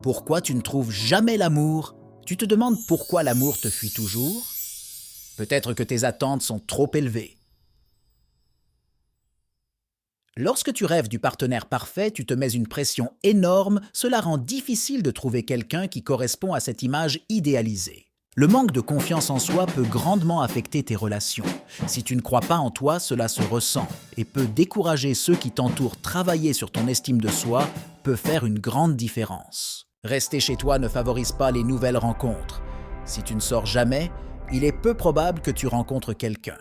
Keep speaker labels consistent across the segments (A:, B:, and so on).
A: Pourquoi tu ne trouves jamais l'amour? Tu te demandes pourquoi l'amour te fuit toujours? Peut-être que tes attentes sont trop élevées. Lorsque tu rêves du partenaire parfait, tu te mets une pression énorme, cela rend difficile de trouver quelqu'un qui correspond à cette image idéalisée. Le manque de confiance en soi peut grandement affecter tes relations. Si tu ne crois pas en toi, cela se ressent et peut décourager ceux qui t'entourent. Travailler sur ton estime de soi peut faire une grande différence. Rester chez toi ne favorise pas les nouvelles rencontres. Si tu ne sors jamais, il est peu probable que tu rencontres quelqu'un.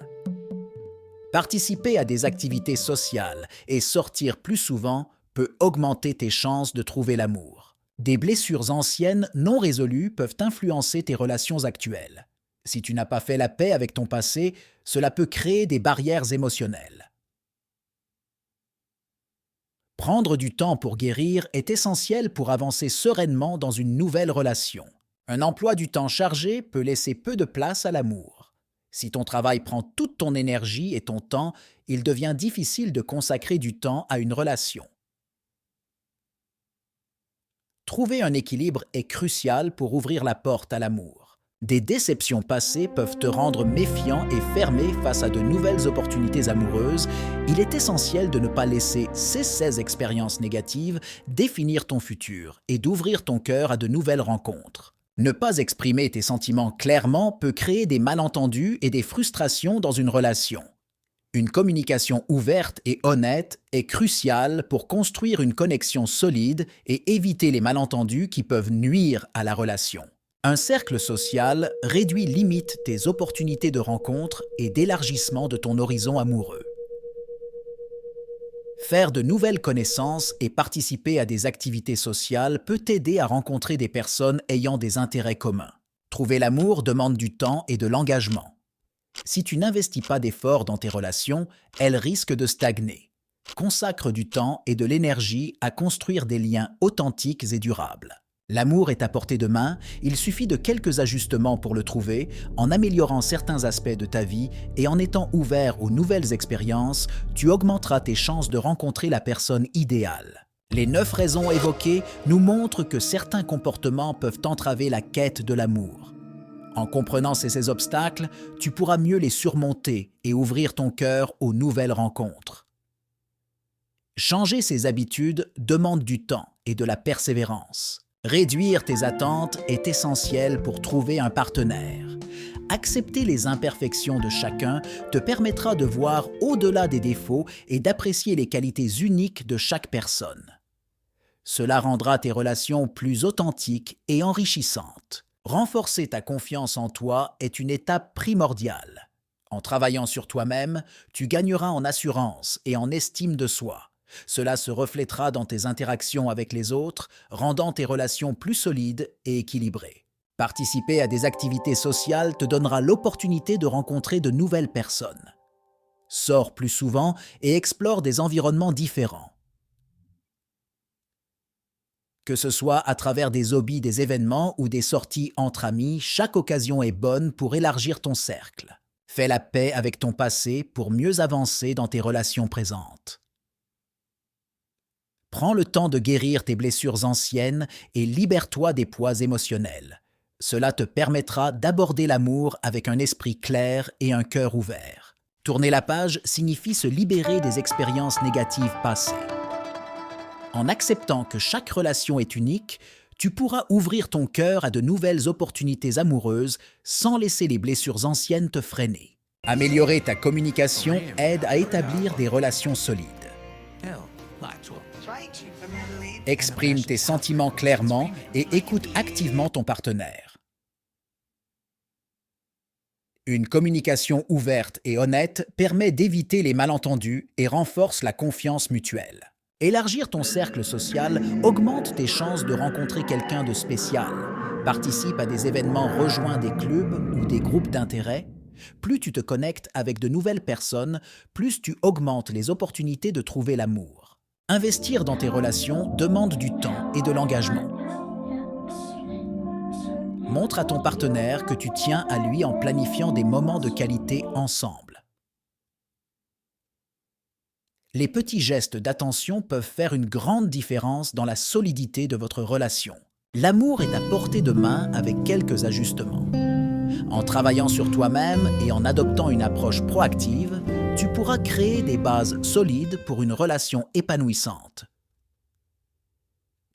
A: Participer à des activités sociales et sortir plus souvent peut augmenter tes chances de trouver l'amour. Des blessures anciennes non résolues peuvent influencer tes relations actuelles. Si tu n'as pas fait la paix avec ton passé, cela peut créer des barrières émotionnelles. Prendre du temps pour guérir est essentiel pour avancer sereinement dans une nouvelle relation. Un emploi du temps chargé peut laisser peu de place à l'amour. Si ton travail prend toute ton énergie et ton temps, il devient difficile de consacrer du temps à une relation. Trouver un équilibre est crucial pour ouvrir la porte à l'amour. Des déceptions passées peuvent te rendre méfiant et fermé face à de nouvelles opportunités amoureuses. Il est essentiel de ne pas laisser ces expériences négatives définir ton futur et d'ouvrir ton cœur à de nouvelles rencontres. Ne pas exprimer tes sentiments clairement peut créer des malentendus et des frustrations dans une relation. Une communication ouverte et honnête est cruciale pour construire une connexion solide et éviter les malentendus qui peuvent nuire à la relation. Un cercle social réduit limite tes opportunités de rencontre et d'élargissement de ton horizon amoureux. Faire de nouvelles connaissances et participer à des activités sociales peut t'aider à rencontrer des personnes ayant des intérêts communs. Trouver l'amour demande du temps et de l'engagement. Si tu n'investis pas d'efforts dans tes relations, elles risquent de stagner. Consacre du temps et de l'énergie à construire des liens authentiques et durables. L'amour est à portée de main, il suffit de quelques ajustements pour le trouver, en améliorant certains aspects de ta vie et en étant ouvert aux nouvelles expériences, tu augmenteras tes chances de rencontrer la personne idéale. Les 9 raisons évoquées nous montrent que certains comportements peuvent entraver la quête de l'amour. En comprenant ces obstacles, tu pourras mieux les surmonter et ouvrir ton cœur aux nouvelles rencontres. Changer ses habitudes demande du temps et de la persévérance. Réduire tes attentes est essentiel pour trouver un partenaire. Accepter les imperfections de chacun te permettra de voir au-delà des défauts et d'apprécier les qualités uniques de chaque personne. Cela rendra tes relations plus authentiques et enrichissantes. Renforcer ta confiance en toi est une étape primordiale. En travaillant sur toi-même, tu gagneras en assurance et en estime de soi. Cela se reflètera dans tes interactions avec les autres, rendant tes relations plus solides et équilibrées. Participer à des activités sociales te donnera l'opportunité de rencontrer de nouvelles personnes. Sors plus souvent et explore des environnements différents. Que ce soit à travers des hobbies, des événements ou des sorties entre amis, chaque occasion est bonne pour élargir ton cercle. Fais la paix avec ton passé pour mieux avancer dans tes relations présentes. Prends le temps de guérir tes blessures anciennes et libère-toi des poids émotionnels. Cela te permettra d'aborder l'amour avec un esprit clair et un cœur ouvert. Tourner la page signifie se libérer des expériences négatives passées. En acceptant que chaque relation est unique, tu pourras ouvrir ton cœur à de nouvelles opportunités amoureuses sans laisser les blessures anciennes te freiner. Améliorer ta communication aide à établir des relations solides. Exprime tes sentiments clairement et écoute activement ton partenaire. Une communication ouverte et honnête permet d'éviter les malentendus et renforce la confiance mutuelle. Élargir ton cercle social augmente tes chances de rencontrer quelqu'un de spécial. Participe à des événements, rejoins des clubs ou des groupes d'intérêt. Plus tu te connectes avec de nouvelles personnes, plus tu augmentes les opportunités de trouver l'amour. Investir dans tes relations demande du temps et de l'engagement. Montre à ton partenaire que tu tiens à lui en planifiant des moments de qualité ensemble. Les petits gestes d'attention peuvent faire une grande différence dans la solidité de votre relation. L'amour est à portée de main avec quelques ajustements. En travaillant sur toi-même et en adoptant une approche proactive, tu pourras créer des bases solides pour une relation épanouissante.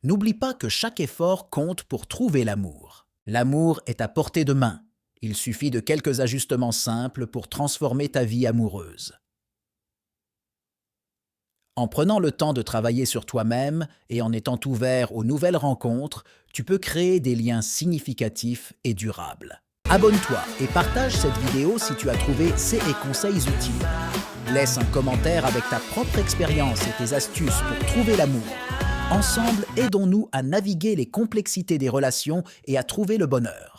A: N'oublie pas que chaque effort compte pour trouver l'amour. L'amour est à portée de main. Il suffit de quelques ajustements simples pour transformer ta vie amoureuse. En prenant le temps de travailler sur toi-même et en étant ouvert aux nouvelles rencontres, tu peux créer des liens significatifs et durables. Abonne-toi et partage cette vidéo si tu as trouvé ces conseils utiles. Laisse un commentaire avec ta propre expérience et tes astuces pour trouver l'amour. Ensemble, aidons-nous à naviguer les complexités des relations et à trouver le bonheur.